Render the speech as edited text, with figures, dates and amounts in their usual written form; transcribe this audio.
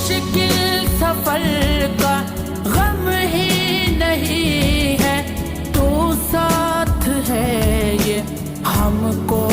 मुश्किल सफर का गम ही नहीं है, तू साथ है ये हमको